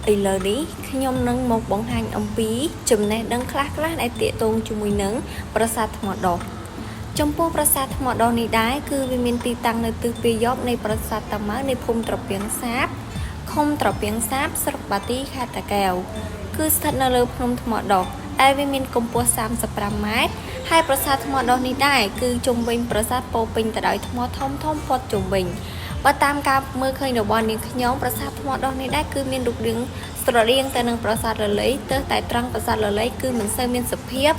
ឥឡូវនេះខ្ញុំនឹងមកបង្ហាញអំពីចំណេះដឹងខ្លះៗដែលទាក់ទងជាមួយនឹងប្រាសាទថ្មដុះចំពោះប្រាសាទថ្មដុះនេះដែរគឺវាមានទីតាំងនៅទិសពាយ័ព្យនៃប្រាសាទតាម៉ៅនៃភូមិត្រពាំងសាបឃុំត្រពាំងសាបស្រុកបាទីខេត្តតាកែវគឺស្ថិតនៅលើភ្នំថ្មដុះដែលវាមានកម្ពស់35ម៉ែត្រហើយប្រាសាទថ្មដុះនេះដែរគឺជុំវិញប្រាសាទពោពេញទៅដោយថ្មធំៗព័ទ្ធជុំវិញបើតាមការមើលឃើញរបស់នាងខ្ញុំប្រាសាទថ្មដុះនេះដែរគឺមានរូបរាងស្រដៀងទៅនឹងប្រាសាទលលៃទើបតែត្រង់ប្រាសាទលលៃគឺមិនសូវមានសភាព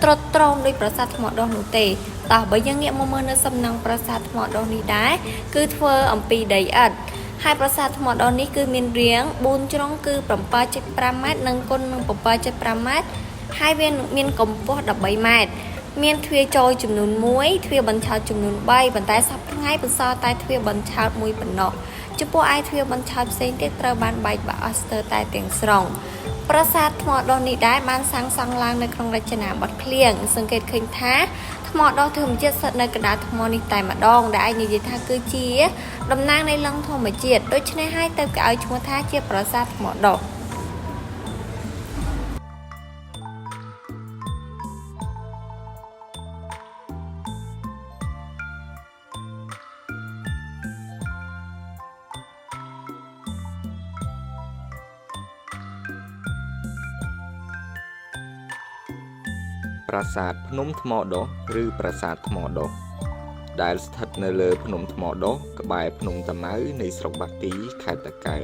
ត្រុតត្រងដោយប្រាសាទថ្មដុះនោះទេតោះបើយើងងាកមកមើលនៅសំណង់ប្រាសាទថ្មដុះនេះដែរគឺធ្វើអំពីដីឥដ្ឋហើយប្រាសាទថ្មដុះនេះគឺមានរាង4ជ្រុងគឺ 7.5 ម៉ែត្រនិងគុណនឹង 7.5 ម៉ែត្រហើយវាមានកម្ពស់13ម៉ែត្រមានទ្វារចូលចំនួន1ទ្វារបញ្ឆោតចំនួន3ប៉ុន្តែសប្តាហ៍ថ្ងៃបន្សល់តែទ្វារបញ្ឆោតមួយប៉ុណ្ណោះចំពោះឯទ្វារបញ្ឆោតផ្សេងទៀតត្រូវបានបែកបាក់អស់ស្ទើរតែទាំងស្រុងប្រាសាទថ្មដុះនេះដែរបានសាងសង់ឡើងនៅក្នុងរចនាបថភ្លៀងសង្កេតឃើញថាថ្មដុះធម្មជាតិស្ថិតនៅកណ្ដាលថ្មនេះតែម្ដងដែលអាចនិយាយថាគឺជាតំណាងនៃលំធម្មជាតិដូច្នេះហើយទៅគេឲ្យឈ្មោះថាជាប្រាសាទថ្មដុះប្រាសាទភ្នំថ្មដុះឬប្រាសាទថ្មដុះដែលស្ថិតនៅលើភ្នំថ្មដុះក្បែរភ្នំតាម៉ៅនៃស្រុកបាទីខេត្តតាកែវ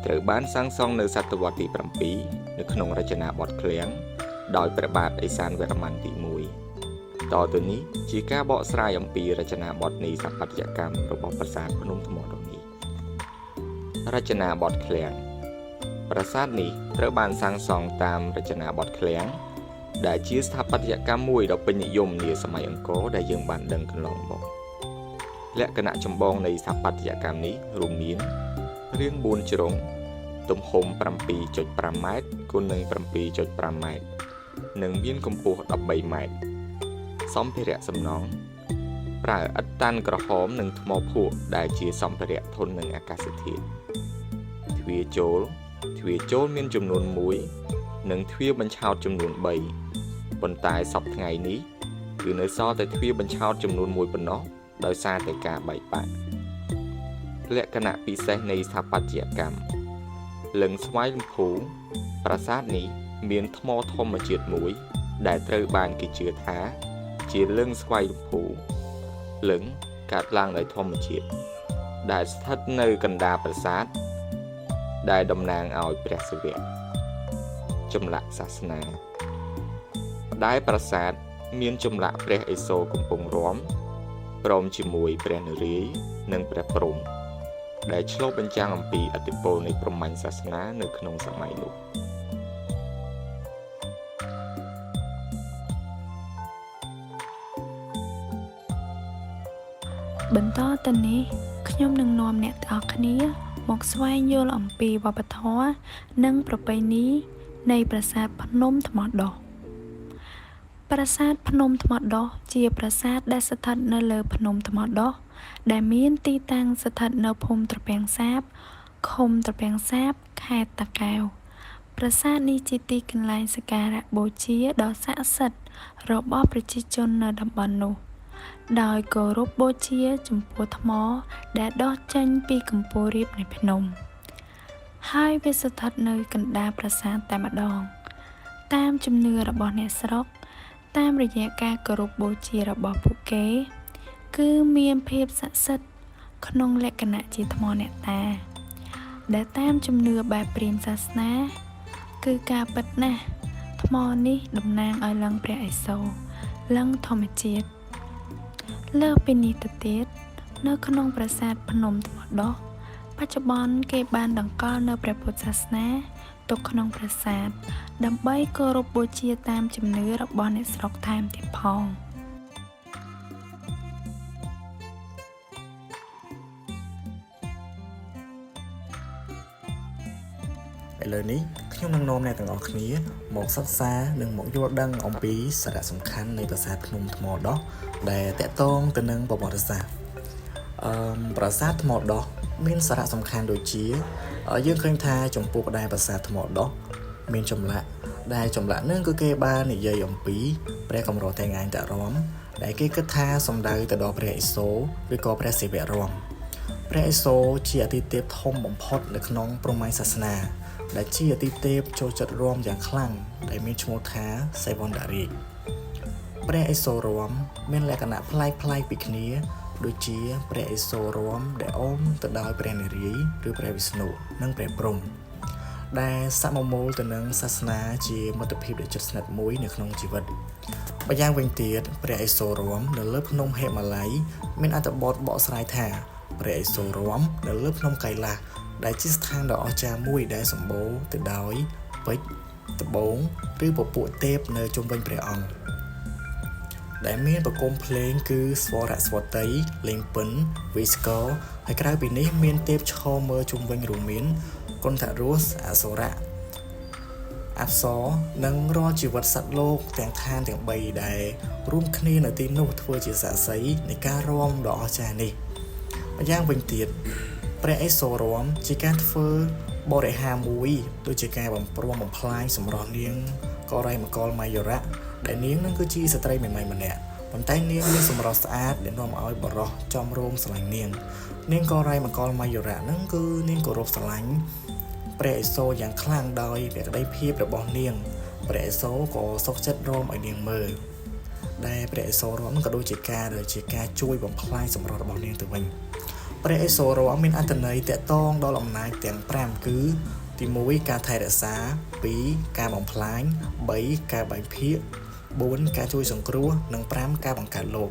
ត្រូវបានសាងសង់នៅសតវត្សទី7នៅក្នុងរចនាបថឃ្លាំងដោយព្រះបាទឦសានវរ្ម័នទី1តទៅនេះជាការបកស្រាយអំពីរចនាបថនៃស្ថាបត្យកម្មរបស់ប្រាសាទភ្នំថ្មដុះនេះរចនាបថឃ្លាំងប្រាសាទនេះត្រូវបានសាងសង់តាមរចនាបថឃ្លាំងដែលជាស្ថាបត្យកម្មមួយដ៏ពេញនិយមនាសម័យអង្គរដែលយើងបានដឹងកន្លងមកលក្ខណៈចម្បងនៃស្ថាបត្យកម្មនេះរួមមានរាង4ជ្រុងទំហំ 7.5 ម៉ែត្រគុណនឹង 7.5 ម៉ែត្រនិងមានកម្ពស់13ម៉ែត្រសម្ភារៈសំណង់ប្រើឥដ្ឋតាន់ក្រហមនិងថ្មភក់ដែលជាសម្ភារៈធន់នឹងអាកាសធាតុទ្វារចូលមានចំនួន1និងទ្វារបញ្ឆោតចំនួន3ប៉ុន្តែសប្តាហ៍ថ្ងៃនេះគឺនៅសល់តែទ្វារបញ្ឆោតចំនួន1ប៉ុណ្ណោះដោយសារតែការបែកបាក់លក្ខណៈពិសេសនៃស្ថាបត្យកម្មលឹងស្វ័យលំភូប្រាសាទនេះមានថ្មធម្មជាតិមួយដែលត្រូវបានគេជឿថាជាលឹងស្វ័យលំភូលឹងកើតឡើងដោយធម្មជាតិដែលស្ថិតនៅកណ្ដាលប្រាសាទដែលតំណាងឲ្យព្រះសិវៈចម្លាក់សាសនាដែលប្រាសាទមានចម្លាក់ព្រះឥសូរកំពុងរាំព្រមជាមួយព្រះនរាយណ៍និងព្រះព្រហ្មដែលឆ្លុះបញ្ចាំងអំពីឥទ្ធិពលនៃព្រហ្មញ្ញសាសនានៅក្នុងសម័យនោះបន្តទៅនេះខ្ញុំនឹងនាំអ្នកទាំងអស់គ្នាមកស្វែងយល់អំពីវប្បធម៌និងប្រពៃណីនៃប្រាសាទភ្នំថ្មដុះប្រាសាទភ្នំថ្មដុះជាប្រាសាទដែលស្ថិតនៅលើភ្នំថ្មដុះដែលមានទីតាំងស្ថិតនៅភូមិត្រពាំងសាបឃុំត្រពាំងសាបខេត្តតាកែវប្រាសាទនេះជាទីកន្លែងសក្ការៈបូជាដ៏ស័ក្តិសិទ្ធិរបស់ប្រជាជននៅតំបន់នោះដោយគោរពបូជាចំពោះថ្មដែលដុះចេញពីកំពូលរាបនៃភ្នំហើយវាស្ថិតនៅកណ្ដាលប្រាសាទតែម្ដងតាមជំនឿរបស់អ្នកស្រុកតាមរយៈការគោរពបូជារបស់ពួកគេគឺមានភាពស័ក្តិសិទ្ធិក្នុងលក្ខណៈជាថ្មអ្នកតាដែលតាមជំនឿបែបព្រាហ្មណ៍សាសនាគឺការពិតណាស់ថ្មនេះតំណាងឲ្យលិង្គព្រះឥសូរលិង្គធម្មជាតិលើសពីនេះទៅទៀតនៅក្នុងប្រាសាទភ្នំថ្មដុះបច្ចុប្បន្នគេបានតម្កល់នៅព្រះពុទ្ធសាសនាទុកក្នុងប្រាសាទដើម្បីគោរពបូជាតាមជំនឿរបស់អ្នកស្រុកថែមទៀតផងឥឡូវនេះខ្ញុំនឹងនាំអ្នកទាំងអស់គ្នាមកសិក្សានិងមកយល់ដឹងអំពីសារៈសំខាន់នៃប្រាសាទភ្នំថ្មដុះដែលតាក់ទងទៅនឹងប្រវត្តិសាស្ត្រប្រាសាទថ្មដុះ មានសារៈសំខាន់ដូចជា យើងឃើញថាចំពោះបណ្ដាប្រាសាទថ្មដុះមានចម្លាក់ដែលចម្លាក់នឹងគឺគេបាននិយាយអំពីព្រះកម្រទាំងឯងតរមដែលគេគិតថាសំដៅទៅដល់ព្រះឥសូរឬក៏ព្រះសិវៈរមព្រះឥសូរជាអាទិទេពធំបំផុតនៅក្នុងព្រហ្មញ្ញសាសនាដែលជាអាទិទេពចូលចិត្តរមយ៉ាងខ្លាំងដែលមានឈ្មោះថាសីវណ្ណរាជព្រះឥសូររមមានលក្ខណៈប្លែកៗពីគ្នាដូចជាព្រះឥសូររមដែលអមទៅដោយព្រះនារីឬព្រះវិស្ណុនិងព្រះព្រហ្មដែលសមមូលទៅនឹងសាសនាជាមិត្តភាពដ៏ជិតស្និទ្ធមួយនៅក្នុងជីវិតម្យ៉ាងវិញទៀតព្រះឥសូររមនៅលើភ្នំហេម៉ាឡៃមានអត្ថបទបកស្រាយថាព្រះឥសូររមនៅលើភ្នំកៃឡាសដែលជាស្ថានដ៏អស្ចារ្យមួយដែលសម្បូរទៅដោយពេជ្រត្បូងឬពពួកទេពនៅជុំវិញព្រះអង្គដែលមានប្រគំភ្លេងគឺស្វរស្វតីលេងពិនវិស្កហើយក្រៅពីនេះមានទេពឈរមើលជុំវិញរួមមានកុនថរសអសុរៈអប្សរនិងរាល់ជីវិតសត្វលោកទាំងឋានទាំង3ដែលរួមគ្នានៅទីនោះធ្វើជាសាក្សីនៃការរាំដ៏អស្ចារ្យនេះម្យ៉ាងវិញទៀតព្រះឥសូររាំជាការធ្វើបរិហារមួយដូចជាការបំព្រមបំផ្លាញសម្រស់នាងករិយមកលមាយុរៈដែលនាងនឹងគឺជាស្ត្រីមេម៉ាយម្នាក់ប៉ុន្តែនាងមានសម្រស់ស្អាតដែលនាំឲ្យបរិះចំរោមស្រឡាញ់នាងករិយមកលមាយុរៈនឹងគឺនាងគោរពស្រឡាញ់ព្រះឥសូរយ៉ាងខ្លាំងដោយភក្តីភាពរបស់នាងព្រះឥសូរក៏សុខចិត្តរំឲ្យនាងមើលដែលព្រះឥសូររំក៏ដូចជាការជួយបំផ្លាញសម្រស់របស់នាងទៅវិញព្រះឥសូររំមានអត្ថន័យតាក់ទងដល់អំណាចទាំង5គឺទី1ការថែរក្សា2ការបំផ្លាញ3ការបែងភាគ4ការជួយសង្គ្រោះនិង5ការបង្កើតលោក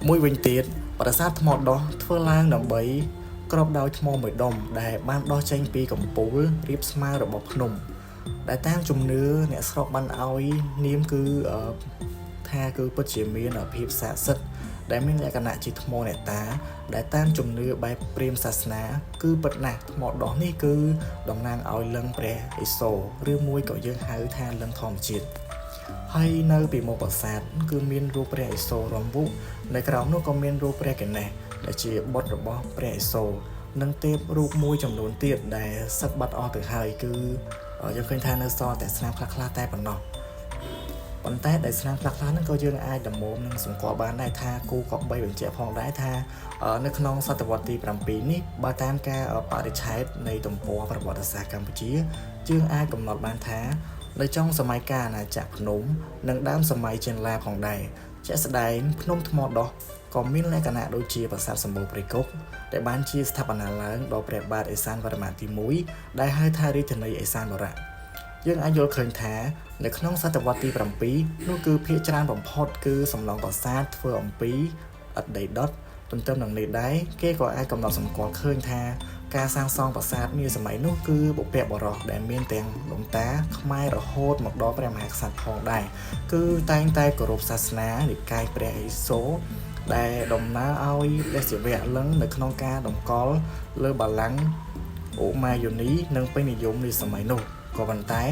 មួយវិញទៀតប្រាសាទថ្មដុះធ្វើឡើងដើម្បីគ្របដោយថ្មមួយដុំដែលបានដុះចេញពីកំពូលរាបស្មើរបស់ភ្នំដែលតាមជំនឿអ្នកស្រុកបានឲ្យនាមគឺថាគឺពិតជាមានភាពស័ក្តិសិទ្ធិដែលមានលក្ខណៈជាថ្មអ្នកតាដែលតាមជំនឿបែបព្រាហ្មណ៍សាសនាគឺពិតណាស់ថ្មដុះនេះគឺតំណាងឲ្យលិង្គព្រះឥសូរឬមួយក៏យើងហៅថាលិង្គធម្មជាតិហើយនៅពីមុខប្រាសាទគឺមានរូបព្រះឥសូររំវុនៅក្រោមនោះក៏មានរូបព្រះកណេសដែលជាបុត្ររបស់ព្រះឥសូរនិងទេពរូបមួយចំនួនទៀតដែលសឹកបាត់អស់ទៅហើយគឺយើងឃើញថានៅសល់តែស្នាមខ្លះៗតែប៉ុណ្ណោះប៉ុន្តែដែលស្នាមខ្លះៗហ្នឹងក៏យើងអាចដំមូលនឹងសង្កត់បានដែរថាគូក៏បីបញ្ជាក់ផងដែរថានៅក្នុងសតវត្សទី7នេះបើតាមការបរិច្ឆេទនៃទំព័រប្រវត្តិសាស្ត្រកម្ពុជាយើងអាចកំណត់បានថានៅចុងសម័យកាលអាណាចក្រភ្នំនិងដើមសម័យចេនឡាផងដែរជាក់ស្ដែងភ្នំថ្មដុះក៏មានលក្ខណៈដូចជាប្រាសាទសម្បូរព្រៃគុកដែលបានជាស្ថាបនាឡើងដោយព្រះបាទឥសានវរ្ម័នទី1ដែលហៅថារាជធានីឥសានបុរៈយើងអាចយល់ឃើញថានៅក្នុងសតវត្សទី7នោះគឺភាគច្រើនបំផុតគឺសំឡុងប្រាសាទធ្វើអំពីឥដ្ឋដីដុតទន្ទឹមនឹងនេះដែរគេក៏អាចកំណត់សម្គាល់ឃើញថាការសាងសង់ប្រាសាទនាសម័យនោះគឺបុព្វបុរសដែលមានទាំងលំតាខ្មែររហូតមកដល់ព្រះមហាក្សត្រផងដែរគឺតែងតែគោរពសាសនានិកាយព្រះឥសូរដែលតំណាងឲ្យព្រះសិវៈលិង្គនៅក្នុងការតម្កល់លើបល្ល័ង្កឧមាយុនីនិងពេញនិយមនាសម័យនោះក៏ប៉ុន្តែ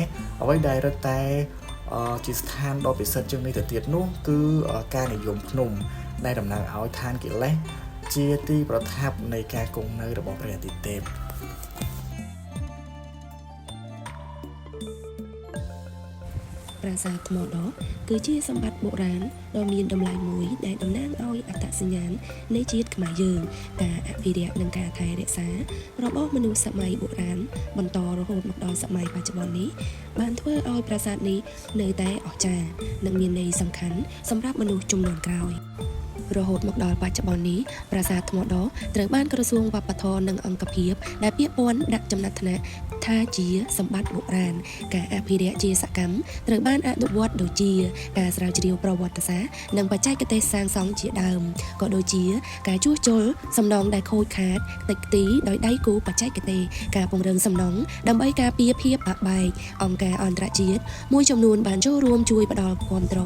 អ្វីដែលរឹតតែជាស្ថានដ៏ពិសិដ្ឋជាងនេះទៅទៀតនោះគឺការនិយមភ្នំដែលតំណាងឲ្យឋានកិលេសជាទីប្រថាប់នៃការគង់នៅរបស់ព្រះអាទិទេពប្រាសាទថ្មដុះគឺជាសម្បត្តិបុរាណដ៏មានតម្លៃមួយដែលតំណាងឲ្យអត្តសញ្ញាណនៃជាតិខ្មែរយើងការអភិរក្សនិងការថែរក្សារបស់មនុស្សសម័យបុរាណបន្តរហូតមកដល់សម័យបច្ចុប្បន្ននេះបានធ្វើឲ្យប្រាសាទនេះនៅតែអស្ចារ្យនិងមានន័យសំខាន់សម្រាប់មនុស្សជំនាន់ក្រោយរហូតមកដល់បច្ចុប្បន្ននេះប្រាសាទថ្មដុះត្រូវបានក្រសួងវប្បធម៌និងអង្គភាពដែលពាក្យពាន់ដាក់ចំណាត់ថ្នាក់ថាជាសម្បត្តិបុរាណការអភិរក្សជាសកម្មត្រូវបានអនុវត្តដូចជាការស្រាវជ្រាវប្រវត្តិសាស្ត្រនិងបច្ចេកទេសសាងសង់ជាដើមក៏ដូចជាការជួសជុលសំណង់ដែលខូចខាតតិចទីដោយដៃគូបច្ចេកទេសការពង្រឹងសំណង់ដើម្បីការពារភាពបាក់បែកអង្គការអន្តរជាតិមួយចំនួនបានចូលរួមជួយផ្ដល់គាំទ្រ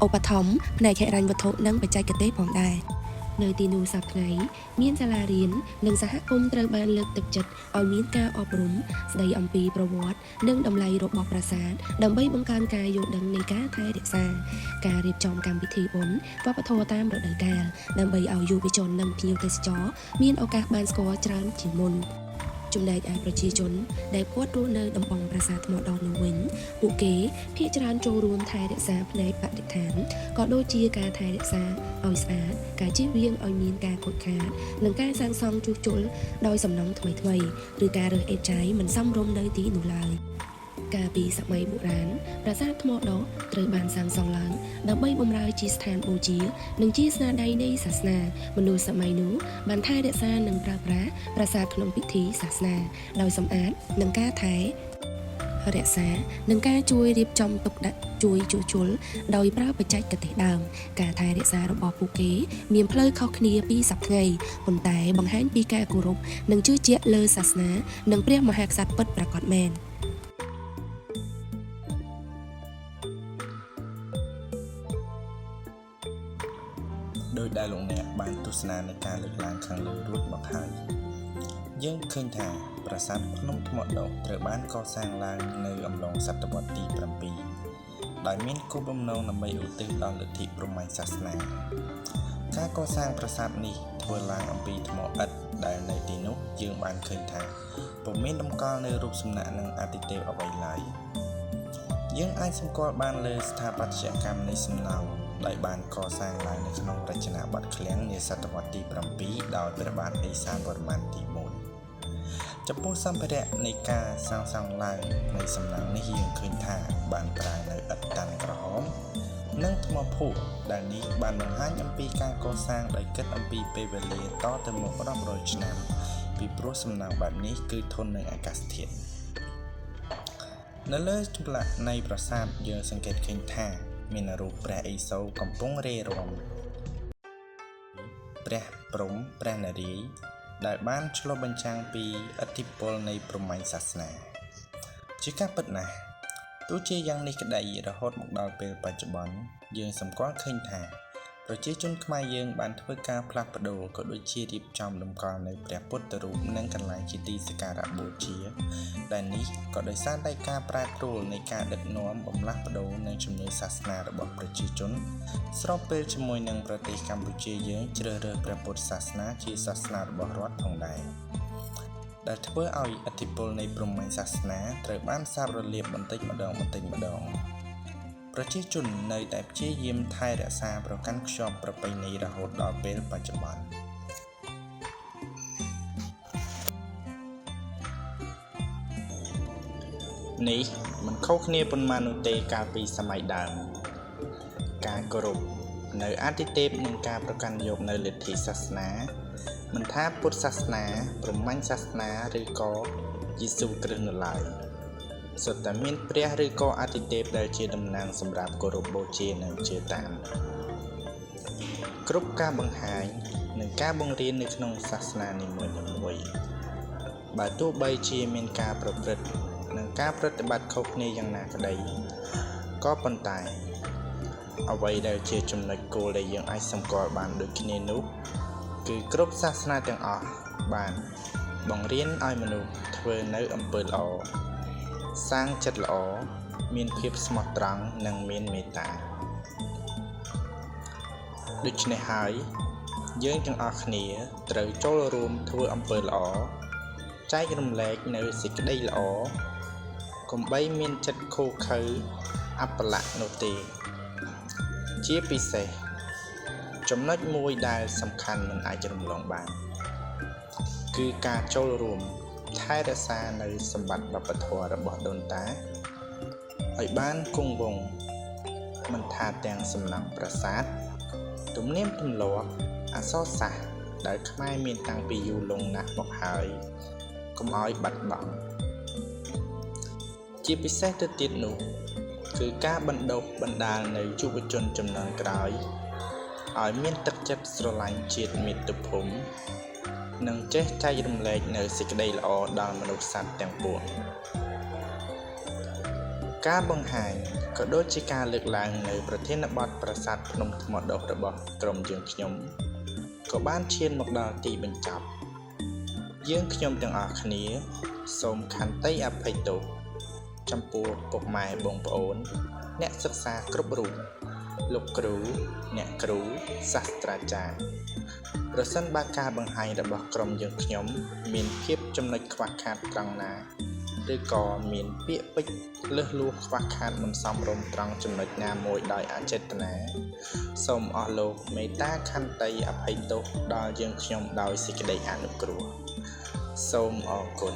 ឧបត្ថម្ភផ្នែកហិរញ្ញវត្ថុនិងបច្ចេកទេសផងដែរនៅទីនោះសប្តាហ៍ថ្ងៃមានសាលារៀននិងសហគមន៍ត្រូវបានលើកទឹកចិត្តឲ្យមានការអប់រំស្ដីអំពីប្រវត្តិនិងតម្លៃរបស់ប្រាសាទដើម្បីបង្កើនការយល់ដឹងនៃការថែរក្សាការរៀបចំកម្មវិធីបុណ្យវប្បធម៌តាមរដូវកាលដើម្បីឲ្យយុវជននិងភ្ញៀវទេសចរមានឱកាសបានស្គាល់ច្រើនជាងមុន ចំណែកឯប្រជាជនដែលគាត់រស់នៅតំបន់ប្រាសាទថ្មដនោះវិញពួកគេភាគច្រើនចូលរួមថែរក្សាផ្នែកបរិស្ថានក៏ដូចជាការថែរក្សាឲ្យស្អាតការជៀសវាងឲ្យមានការខូចខាតនិងការសាងសង់ជួសជុលដោយសំណង់ថ្មីៗឬការរើសអេតចៃមិនសមរម្យនៅទីនោះឡើយកាលពីសម័យបុរាណប្រាសាទថ្មដត្រូវបានសាងសង់ឡើងដើម្បីបម្រើជាស្ថានបូជានិងជាស្នាដៃនៃសាសនាមនុស្សសម័យនោះបានថែរក្សានិងប្រើប្រាស់ប្រាសាទក្នុងពិធីសាសនាដោយសម្អាតនិងការថែរក្សានិងការជួយរៀបចំទុកដាក់ជួយជួសជុលដោយប្រើបច្ចេកទេសដើមការថែរក្សារបស់ពួកគេមានផ្លូវខុសគ្នាពីសប្តាហ៍ថ្ងៃប៉ុន្តែបង្ហាញពីការគោរពនិងជឿជាក់លើសាសនានិងព្រះមហាក្សត្រពិតប្រាកដមែនដោយដែលលោកអ្នកបានទស្សនានៃការលើកឡើងខាងលើរួចមកហើយយើងឃើញថាប្រាសាទភ្នំថ្មដត្រូវបានកសាងឡើងនៅអំឡុងសតវត្សទី7ដោយមានគោលបំណងដើម្បីឧទ្ទិសដល់លទ្ធិព្រហ្មញ្ញសាសនាការកសាងប្រាសាទនេះធ្វើឡើងអំពីថ្មឥដ្ឋដែលនៅទីនោះយើងបានឃើញថាពុំមានតម្កល់នៅរូបសំណាកនិងអាទិទេពអ្វីឡើយយើងអាចសម្គាល់បានលើស្ថាបត្យកម្មនៃសំណង់ដែលបានកសាងឡើងនៅក្នុងរចនាបថឃ្លាំងនាសតវត្សទី7ដោយព្រះបាទឥសានវរ្ម័នទី1ចំពោះសម្ភារៈនៃការសាងសង់ឡើងនៃសំណង់នេះយើងឃើញថាបានប្រើនៅឥដ្ឋតាន់ក្រហមនិងថ្មភក់ដែលនេះបានបង្ហាញអំពីការកសាងដោយគិតអំពីពេលវេលាតទៅមុខរាប់រយឆ្នាំពីព្រោះសំណង់បែបនេះគឺធន់នឹងអាកាសធាតុនៅលើចម្លាក់នៃប្រាសាទយើងសង្កេតឃើញថាមានរូបព្រះឥសូរកំពុងរេរាំព្រះព្រហ្មព្រះនារាយណ៍ដែលបានឆ្លុះបញ្ចាំងពីឥទ្ធិពលនៃព្រហ្មញ្ញសាសនាជាការពិតណាស់ទោះជាយ៉ាងនេះក្តីរហូតមកដល់ពេលបច្ចុប្បន្នយើងសម្គាល់ឃើញថាប្រជាជនខ្មែរយើងបានធ្វើការផ្លាស់ប្ដូរក៏ដូចជារៀបចំតម្កល់នៅព្រះពុទ្ធរូបនិងកន្លែងជាទីសក្ការៈបូជាដែលនេះក៏ដោយសារតែការប្រែប្រួលនៃការដឹកនាំបំលាស់ប្ដូរនិងជំនឿសាសនារបស់ប្រជាជនស្របពេលជាមួយនឹងប្រទេសកម្ពុជាយើងជ្រើសរើសព្រះពុទ្ធសាសនាជាសាសនារបស់រដ្ឋផងដែរដែលធ្វើឲ្យឥទ្ធិពលនៃព្រហ្មញ្ញសាសនាត្រូវបានសាបរលាបបន្តិចម្ដងប្រជាជននៅតែព្យាយាមថែរក្សាប្រកាន់ខ្ជាប់ប្រពៃណីរហូតដល់ពេលបច្ចុប្បន្ននេះមិនខុសគ្នាប៉ុន្មាននោះទេកាលពីសម័យដើមការគោរពនៅអាទិទេពនិងការប្រកាន់យកនៅលទ្ធិសាសនាមិនថាពុទ្ធសាសនាព្រហ្មញ្ញសាសនាឬក៏យេស៊ូវគ្រីស្ទនៅឡើយសុទ្ធតែមានព្រះឬក៏អាទិទេពដែលជាតំណាងសម្រាប់គោរពបូជានិងជឿតាមគ្រប់ការបង្ហាញនិងការបង្រៀននៅក្នុងសាសនានីមួយៗបើទោះបីជាមានការប្រព្រឹត្តនិងការប្រតិបត្តិខុសគ្នាយ៉ាងណាក្តីក៏ប៉ុន្តែអ្វីដែលជាចំណុចគោលដែលយើងអាចសម្គាល់បានដូចគ្នានោះគឺគ្រប់សាសនាទាំងអស់បានបង្រៀនឲ្យមនុស្សធ្វើនៅអំពើល្អសាងចិត្តល្អមានភាពស្មោះត្រង់និងមានមេត្តាដូច្នេះហើយយើងទាំងអស់គ្នាត្រូវចូលរួមធ្វើអំពើល្អចែករំលែកនៅសេចក្តីល្អកុំបីមានចិត្តខូខើអបលៈនោះទេជាពិសេសចំណុចមួយដែលសំខាន់មិនអាចរំលងបានគឺការចូលរួមថែរក្សានៅសម្បត្តិវប្បធម៌របស់ដូនតាឲ្យបានគង់វង្សមិនថាទាំងសំណង់ប្រាសាទទំនៀមទម្លាប់អក្សរសាស្ត្រដែលខ្មែរមានតាំងពីយូរលង់ណាស់មកហើយកុំឲ្យបាត់បង់ជាពិសេសទៅទៀតនោះគឺការបណ្ដុះបណ្ដាលនៅយុវជនជំនាន់ក្រោយឲ្យមានទឹកចិត្តស្រឡាញ់ជាតិមាតុភូមិនិងចេះចែករំលែកនៅសេចក្តីល្អដល់មនុស្សសត្វទាំងពួងការបង្ហាញក៏ដូចជាការលើកឡើងនៅប្រធានបទប្រាសាទភ្នំថ្មដុះរបស់ក្រុមយើងខ្ញុំក៏បានឈានមកដល់ទីបញ្ចប់យើងខ្ញុំទាំងអស់គ្នាសូមខន្តីអភ័យទោសចំពោះពុកម៉ែបងប្អូនអ្នកសិក្សាគ្រប់រូប លោកគ្រូអ្នកគ្រូសាស្ត្រាចារ្យប្រសិនបើការបង្ហាញរបស់ក្រុមយើងខ្ញុំមានភាពចំណុចខ្វះខាតត្រង់ណាឬក៏មានពាក្យពេចន៍លើសលួសខ្វះខាតមិនសមរម្យត្រង់ចំណុចណាមួយដោយអចេតនាសូមអស់លោកមេត្តាខន្តីអភ័យទោសដល់យើងខ្ញុំដោយសេចក្តីអនុគ្រោះសូមអរគុណ